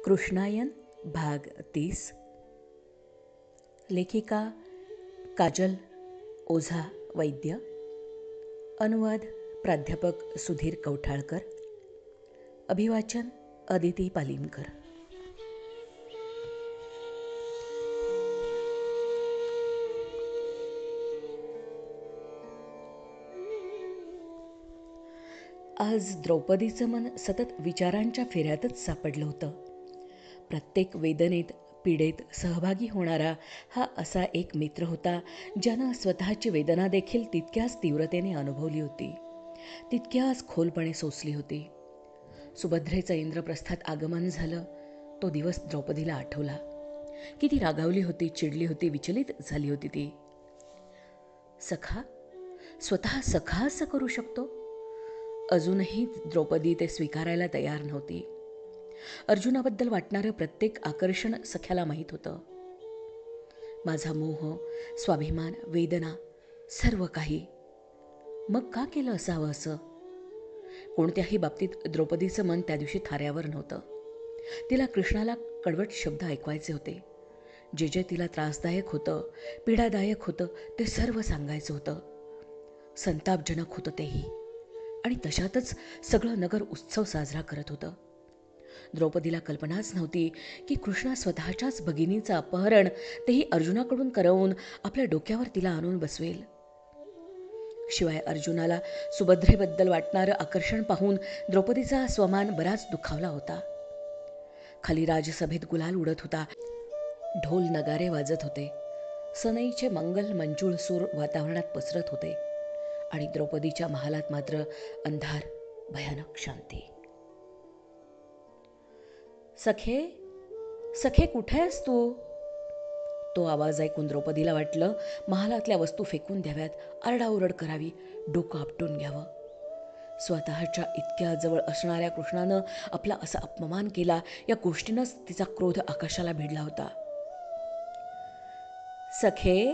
कृष्णायन भाग 30. लेखिका काजल ओझा वैद्य. अनुवाद प्राध्यापक सुधीर कौठाळकर. अभिवाचन अदिती पालिमकर. आज द्रौपदीचं मन सतत विचारांच्या फेऱ्यातच सापडलं होतं. प्रत्येक वेदनेत पीडेत सहभागी होणारा हा असा एक मित्र होता ज्यानं स्वतःची वेदना देखील तितक्याच तीव्रतेने अनुभवली होती, तितक्याच खोलपणे सोसली होती. सुभद्रेचं इंद्रप्रस्थात आगमन झालं. तो दिवस द्रौपदीला आठवला. किती रागावली होती, चिडली होती, विचलित झाली होती ती. सखा, स्वतः सखा असं करू शकतो? अजूनही द्रौपदी ते स्वीकारायला तयार नव्हती. अर्जुनाबद्दल वाटणारं प्रत्येक आकर्षण सख्याला माहीत होतं. माझा मोह, स्वाभिमान, वेदना, सर्व काही. मग का केलं असावं असं? कोणत्याही बाबतीत द्रौपदीचं मन त्या दिवशी थाऱ्यावर नव्हतं. तिला कृष्णाला कडवट शब्द ऐकवायचे होते. जे जे तिला त्रासदायक होतं, पीडादायक होतं, ते सर्व सांगायचं होतं. संतापजनक होतं तेही. आणि तशातच सगळं नगर उत्सव साजरा करत होतं. द्रौपदीला कल्पनाच नव्हती की कृष्णा स्वतःच्याच भगिनीचं अपहरण, तेही अर्जुनाकडून करवून आपल्या डोक्यावर तिला आणून बसवेल. शिवाय अर्जुनाला सुभद्रेबद्दल वाटणारं आकर्षण पाहून द्रौपदीचा स्वमान बराच दुखावला होता. खाली राजसभेत गुलाल उडत होता. ढोल नगारे वाजत होते. सनईचे मंगल मंजूळ सूर वातावरणात पसरत होते. आणि द्रौपदीच्या महालात मात्र अंधार, भयानक शांती. सखे, सखे, कुठे आहेस तू? तो आवाज ऐकून द्रौपदीला वाटलं महालातल्या वस्तू फेकून द्याव्यात, आरडाओरड करावी, डोकं आपटून घ्यावं. स्वतःच्या इतक्या जवळ असणाऱ्या कृष्णानं आपला असा अपमान केला, या गोष्टीनंच तिचा क्रोध आकाशाला भिडला होता. सखे,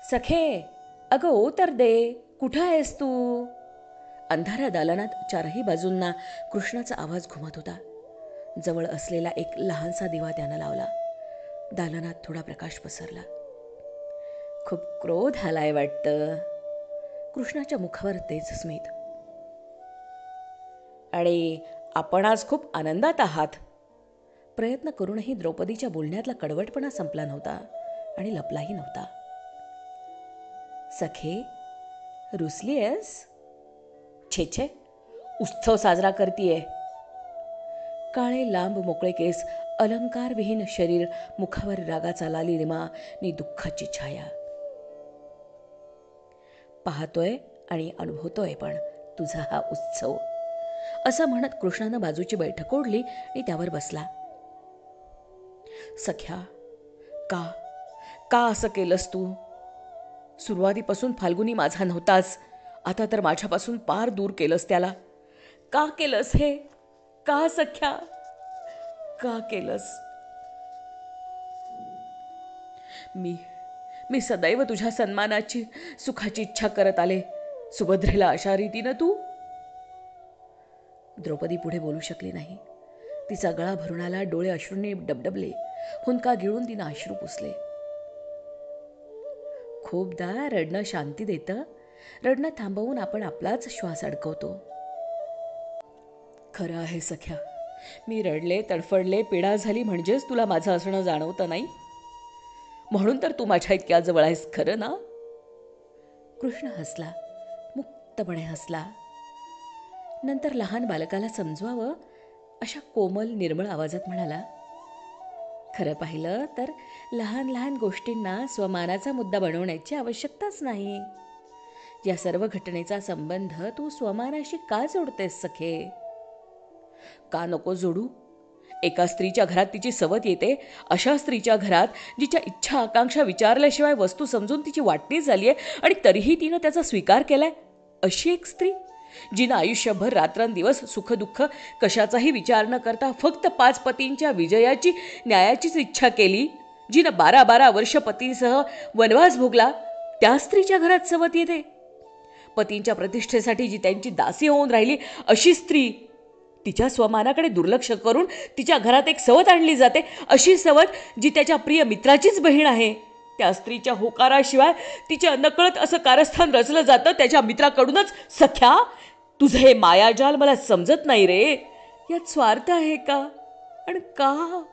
सखे, अगं ओ तर दे, कुठं आहेस तू? अंधाऱ्या दालनात चारही बाजूंना कृष्णाचा आवाज घुमत होता. जवळ असलेला एक लहानसा दिवा त्यानं लावला. दालनात थोडा प्रकाश पसरला. खूप क्रोध आलाय वाटतं. कृष्णाच्या मुखावर तेच स्मित. आणि आपण आज खूप आनंदात आहात. प्रयत्न करूनही द्रौपदीच्या बोलण्यातला कडवटपणा संपला नव्हता आणि लपलाही नव्हता. सखे, रुसली आहेस? छे छे, उत्सव साजरा करतीये. काळे लांब मोकळे केस, अलंकारविहीन शरीर, मुखावर रागाचा लालिमा आणि दुःखाची छाया. पाहतोय आणि अनुभवतोय पण तुझा हा उत्सव, असं म्हणत कृष्णानं बाजूची बैठक ओढली आणि त्यावर बसला. सख्या, का का असं केलंस तू? सुरुवातीपासून फाल्गुनी माझा नव्हताच, आता तर माझ्यापासून पार दूर केलंस त्याला. का केलंस हे? का सख्या, का केलंस? मी सदैव तुझ्या सन्मानाची, सुखाची इच्छा करत आले. सुभद्रेला अशा रीतीनं तू? द्रौपदी पुढे बोलू शकली नाही. तिचा गळा भरून आला, डोळे अश्रूंनी डबडबले. हुंदका गिळून तिनं अश्रू पुसले. खूपदा रडणं शांती देतं. रडणं थांबवून आपण आपलाच श्वास अडकवतो. खरं आहे सख्या, मी रडले, तडफडले, पीडा झाली म्हणजेच तुला माझं असणं जाणवतं नाही. म्हणून तर तू माझ्या इतक्या जवळ आहेस, खरं ना? कृष्ण हसला, मुक्तपणे हसला. नंतर लहान बालकाला समजवावं अशा कोमल निर्मळ आवाजात म्हणाला, खरं पाहिलं तर लहान लहान गोष्टींना स्वमानाचा मुद्दा बनवण्याची आवश्यकताच नाही. या सर्व घटनेचा संबंध तू स्वमानाशी का जोडतेस सखे? का नको जोडू? एका स्त्रीच्या घरात तिची सवत येते, अशा स्त्रीच्या घरात जिच्या इच्छा आकांक्षा विचारल्याशिवाय वस्तू समजून तिची वाटणी झाली आहे आणि तरीही तिनं त्याचा स्वीकार केलाय, अशी एक स्त्री जिनं आयुष्यभर रात्रंदिवस सुखदुःख कशाचाही विचार न करता फक्त 5 पतींच्या विजयाची, न्यायाचीच इच्छा केली, जिनं 12-12 वर्ष पतींसह वनवास भोगला, त्या स्त्रीच्या घरात सवत येते. पतींच्या प्रतिष्ठेसाठी जी त्यांची दासी होऊन राहिली, अशी स्त्री तिच्या स्वमानाकडे दुर्लक्ष करून तिच्या घरात एक सवत आणली जाते, अशी सवत जी त्याच्या प्रिय मित्राचीच बहीण आहे. त्या स्त्रीच्या होकाराशिवाय तिच्या नकळत असं कारस्थान रचलं जातं त्याच्या मित्राकडूनच. सख्या, तुझं हे मायाजाल मला समजत नाही रे. यात स्वार्थ आहे का? आणि का?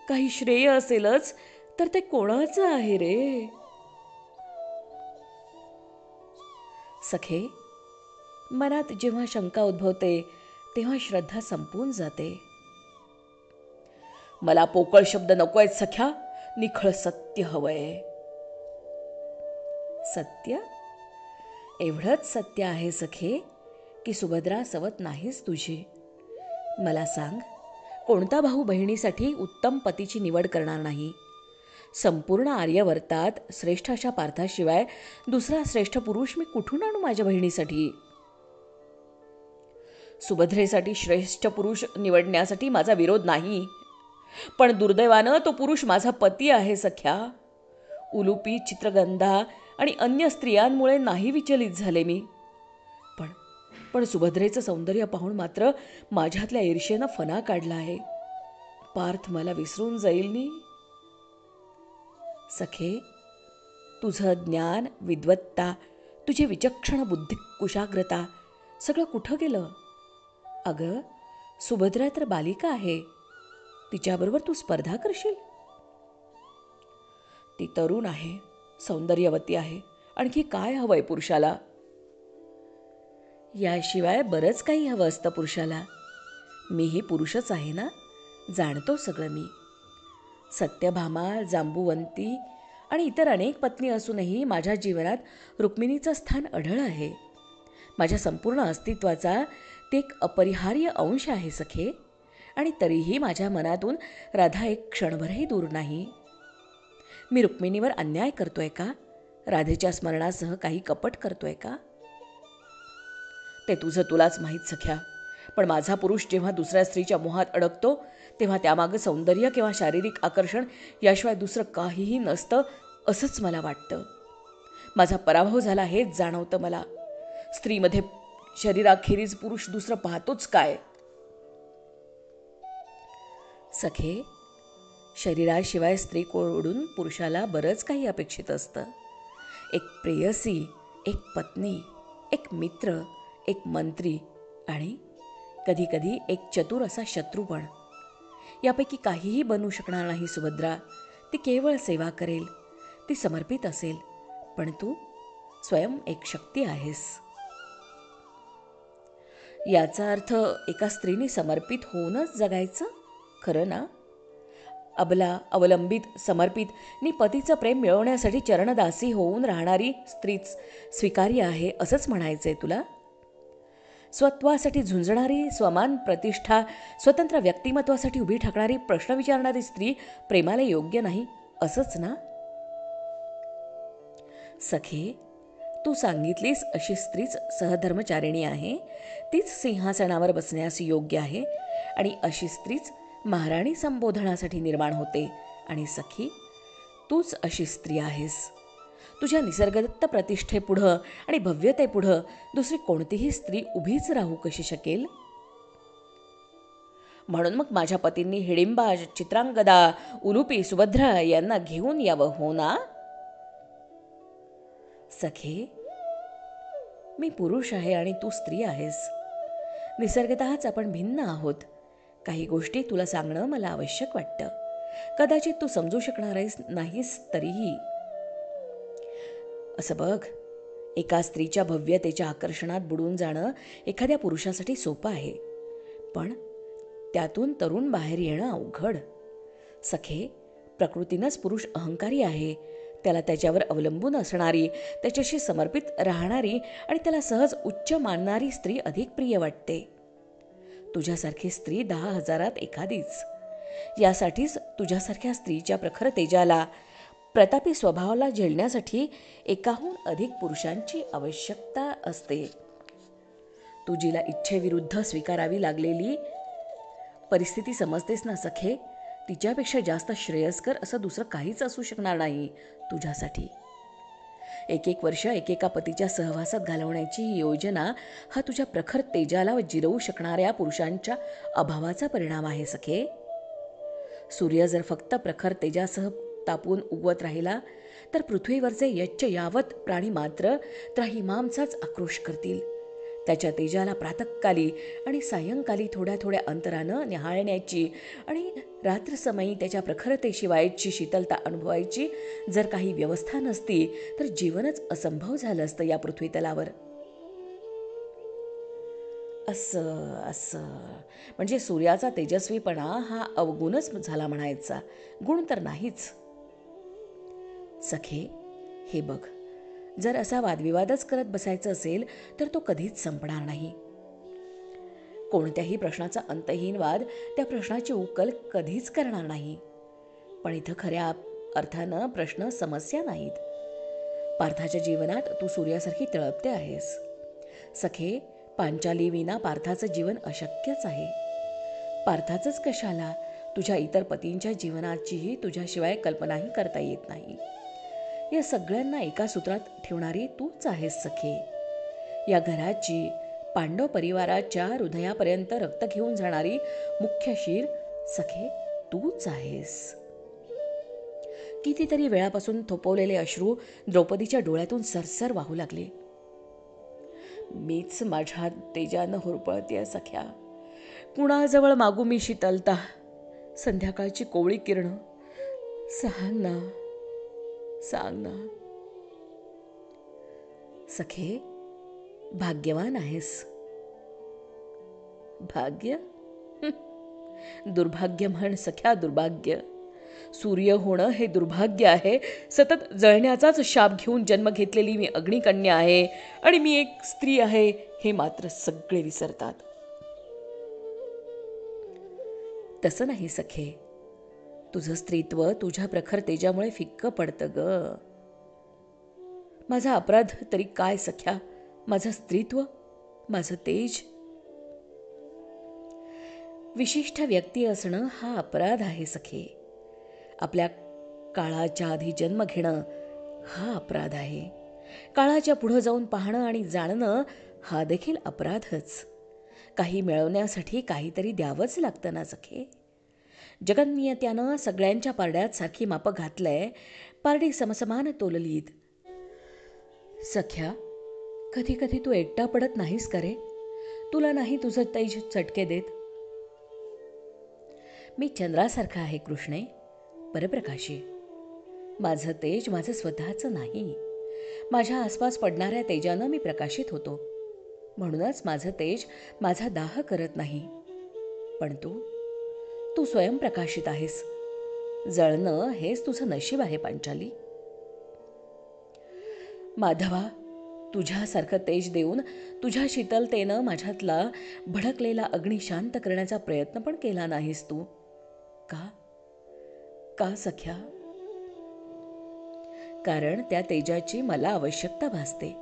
काही श्रेय असेलच तर ते कोणाचं आहे रे? सखे, मनात जेव्हा शंका उद्भवते तेव्हा श्रद्धा संपून जाते. मला पोकळ शब्द नकोय सख्या, निखळ सत्य हवंय. सत्य? एवढंच सत्य आहे सखे की सुभद्रा सवत नाहीच तुझी. मला सांग, कोणता भाऊ बहिणीसाठी उत्तम पतीची निवड करणार नाही? संपूर्ण आर्यवर्तात श्रेष्ठ अशा पार्थाशिवाय दुसरा श्रेष्ठ पुरुष मी कुठून आणू माझ्या बहिणीसाठी? सुभद्रेसाठी श्रेष्ठ पुरुष निवडण्यासाठी माझा विरोध नाही, पण दुर्दैवानं तो पुरुष माझा पती आहे सख्या. उलुपी, चित्रगंधा आणि अन्य स्त्रियांमुळे नाही विचलित झाले मी, पण सुभद्रेचं सौंदर्य पाहून मात्र माझ्यातल्या ईर्ष्येनं फना काढला आहे. पार्थ मला विसरून जाईल नी. सखे, तुझं ज्ञान, विद्वत्ता, तुझी विचक्षण बुद्धी, कुशाग्रता सगळं कुठं गेलं? अगं, सुभद्रा तर बालिका आहे, तिच्याबरोबर तू स्पर्धा करशील? ती तरुण आहे, सौंदर्यवती आहे, आणखी काय हवंय पुरुषाला? याशिवाय बरंच काही हवं असतं पुरुषाला. मीही पुरुषच आहे ना, जाणतो सगळं मी. सत्यभामा, जांबुवंती आणि इतर अनेक पत्नी असूनही माझ्या जीवनात रुक्मिणीचं स्थान अढळ आहे. माझ्या संपूर्ण अस्तित्वाचा ते एक अपरिहार्य अंश आहे सखे. आणि तरीही माझ्या मनातून राधा एक क्षणभरही दूर नाही. मी रुक्मिणीवर अन्याय करतोय का? राधेच्या स्मरणासह काही कपट करतोय का? ते तुझं तुलाच माहीत सख्या. पण माझा पुरुष जेव्हा दुसऱ्या स्त्रीच्या मोहात अडकतो तेव्हा त्यामागं सौंदर्य किंवा शारीरिक आकर्षण याशिवाय दुसरं काहीही नसतं असंच मला वाटतं. माझा पराभव झाला हेच जाणवतं मला. स्त्रीमध्ये शरीराखेरीज पुरुष दुसरं पाहतोच काय? सखे, शरीराशिवाय स्त्रीकडून पुरुषाला बरंच काही अपेक्षित असतं. एक प्रेयसी, एक पत्नी, एक मित्र, एक मंत्री आणि कधीकधी एक चतुर असा शत्रू पण. यापैकी काहीही बनू शकणार नाही सुभद्रा. ती केवळ सेवा करेल, ती समर्पित असेल, पण तू स्वयं एक शक्ती आहेस. याचा अर्थ एका स्त्रीने समर्पित होऊनच जगायचं, खरं ना? अबला, अवलंबित, समर्पित नि पतीचं प्रेम मिळवण्यासाठी चरणदासी होऊन राहणारी स्त्रीच स्वीकार्य आहे असंच म्हणायचंय तुला? स्वत्वासाठी झुंजणारी, स्वमान प्रतिष्ठा, स्वतंत्र व्यक्तिमत्वासाठी उभी ठाकणारी, प्रश्न विचारणारी स्त्री प्रेमाला योग्य नाही असंच ना? सखे, तू सांगितलीस अशी स्त्रीच सहधर्मचारिणी आहे, तीच सिंहासनावर बसण्यास योग्य आहे आणि अशी स्त्रीच महाराणी संबोधनासाठी निर्माण होते. आणि सखी, तूच अशी स्त्री आहेस. तुझ्या निसर्गदत्त प्रतिष्ठेपुढं आणि भव्यतेपुढं दुसरी कोणतीही स्त्री उभीच राहू कशी शकेल? म्हणून मग माझ्या पतींनी हिडिंबा, चित्रांगदा, उलुपी, सुभद्रा यांना घेऊन यावं, हो ना? सखे, मी पुरुष आहे आणि तू स्त्री आहेस. निसर्गतःच आपण भिन्न आहोत. काही गोष्टी तुला सांगणं मला आवश्यक वाटतं. कदाचित तू समजू शकणार नाहीस तरीही. असं बघ, एका स्त्रीच्या भव्यतेच्या आकर्षणात बुडून जाणं एखाद्या पुरुषासाठी सोपं आहे, पण त्यातून तरुण बाहेर येणं अवघड. सखे, प्रकृतीनंच पुरुष अहंकारी आहे. त्याला त्याच्यावर अवलंबून असणारी, त्याच्याशी समर्पित राहणारी आणि त्याला सहज उच्च मानणारी स्त्री अधिक प्रिय वाटते. तुझ्यासारखी स्त्री 10,000त एखादीच. यासाठीच तुझ्यासारख्या स्त्रीच्या प्रखर तेजाला, प्रतापी स्वभावाला झेलण्यासाठी एकाहून अधिक पुरुषांची आवश्यकता असते. तू जिला इच्छेविरुद्ध स्वीकारावी लागलेली परिस्थिती समजतेस ना सखे, तिच्यापेक्षा जास्त श्रेयस्कर असं दुसरं काहीच असू शकणार नाही तुझ्यासाठी. एक वर्ष एकेका पतीच्या सहवासात घालवण्याची ही योजना हा तुझ्या प्रखर तेजाला जिरवू शकणाऱ्या पुरुषांच्या अभावाचा परिणाम आहे सखे. सूर्य जर फक्त प्रखर तेजासह तापून उगवत राहिला तर पृथ्वीवरचे यच्च यावत प्राणी मात्र त्राहिमामचाच आक्रोश करतील. त्याच्या तेजाला प्रातःकाली आणि सायंकाली थोड्या थोड्या अंतरानं निहाळण्याची आणि रात्रसमयी त्याच्या प्रखरतेशिवायची शीतलता अनुभवायची जर काही व्यवस्था नसती तर जीवनच असंभव झालं असतं या पृथ्वीतलावर. असं असं म्हणजे सूर्याचा तेजस्वीपणा हा अवगुणच झाला म्हणायचा, गुण तर नाहीच. सखे, हे बघ, जर असा वादविवादच करत बसायचं असेल तर तो कधीच संपणार नाही. कोणत्याही प्रश्नाचा अंतहीन वाद त्या प्रश्नाची उकल कधीच करणार नाही. पण इथं खऱ्या अर्थानं प्रश्न समस्या नाहीत. पार्थाच्या जीवनात तू सूर्यासारखी तळपते आहेस. सखे, पांचाली विना पार्थाचं जीवन अशक्यच आहे. पार्थाचंच कशाला, तुझ्या इतर पतींच्या जीवनाचीही तुझ्याशिवाय कल्पनाही करता येत नाही. या सगळ्यांना एका सूत्रात ठेवणारी तूच आहेस सखे. या घराची, पांडव परिवाराच्या हृदयापर्यंत रक्त घेऊन जाणारी मुख्य शीर सखे तूच आहेस. कितीतरी वेळापासून थोपवलेले अश्रू द्रौपदीच्या डोळ्यातून सरसर वाहू लागले. मीच माझ्या तेजानं होरपळतेय सख्या. कुणाजवळ मागू मी शीतलता, संध्याकाळची कोवळी किरण. सांग ना, सांग ना. सखे, भाग्यवान आहेस. भाग्य? दुर्भाग्य म्हण सख्या, दुर्भाग्य. सूर्य होणं हे दुर्भाग्य आहे. सतत जळण्याचाच शाप घेऊन जन्म घेतलेली मी अग्निकन्या आहे आणि मी एक स्त्री आहे हे मात्र सगळे विसरतात. तसं नाही सखे. तुझं स्त्रीत्व तुझ्या प्रखर तेजामुळे फिक्क पडतं ग. माझा अपराध तरी काय सख्या? माझं स्त्रीत्व, माझं तेज. विशिष्ट व्यक्ती असणं हा अपराध आहे सखे. आपल्या काळाच्या आधी जन्म घेणं हा अपराध आहे. काळाच्या पुढं जाऊन पाहणं आणि जाणणं हा देखील अपराधच. काही मिळवण्यासाठी काहीतरी द्यावंच लागतं ना सखे. जगन्नियत्यानं सगळ्यांच्या पारड्यात सारखी मापं घातलंय, पारडी समसमान तोललीत. सख्या, कधी कधी तू एकटा पडत नाहीस का रे? तुला नाही तुझं तेज चटके देत? मी चंद्रासारखा आहे कृष्णे, परप्रकाशी. माझं तेज माझं स्वतःचं नाही. माझ्या आसपास पडणाऱ्या तेजानं मी प्रकाशित होतो. म्हणूनच माझं तेज माझा दाह करत नाही. पण तू स्वयंप्रकाशित आहेस. जळणं हेच तुझं नशीब आहे पांचाली. माधवा, तुझ्यासारखं तेज देऊन तुझ्या शीतलतेनं माझ्यातला भडकलेला अग्नी शांत करण्याचा प्रयत्न पण केला नाहीस तू. का? का सख्या? कारण त्या तेजाची मला आवश्यकता भासते.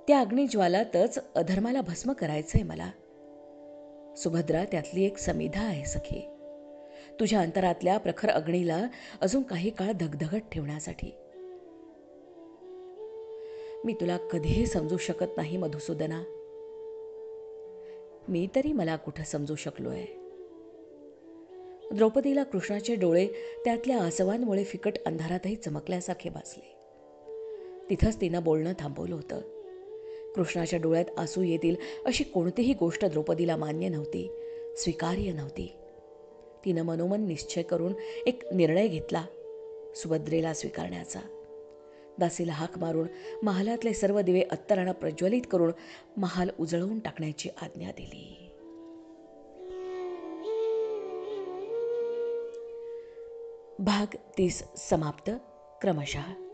त्या अग्निज्वालातच अधर्माला भस्म करायचंय मला. सुभद्रा त्यातली एक समिधा आहे सखे. तुझ्या अंतरातल्या प्रखर अग्नीला अजून काही काळ धगधगत ठेवण्यासाठी. मी तुला कधीही समजू शकत नाही मधुसूदना. मी तरी मला कुठं समजू शकलोय. द्रौपदीला कृष्णाचे डोळे त्यातल्या आसवांमुळे फिकट अंधारातही चमकल्यासारखे भासले. तिथंच तिनं बोलणं थांबवलं होतं. कृष्णाच्या डोळ्यात आसू येतील अशी कोणतीही गोष्ट द्रौपदीला मान्य नव्हती, स्वीकार्य नव्हती. तिनं मनोमन निश्चय करून एक निर्णय घेतला, सुभद्रेला स्वीकारण्याचा. दासीला हाक मारून महालातले सर्व दिवे अत्तरानं प्रज्वलित करून महाल उजळवून टाकण्याची आज्ञा दिली. भाग 30 समाप्त. क्रमशः.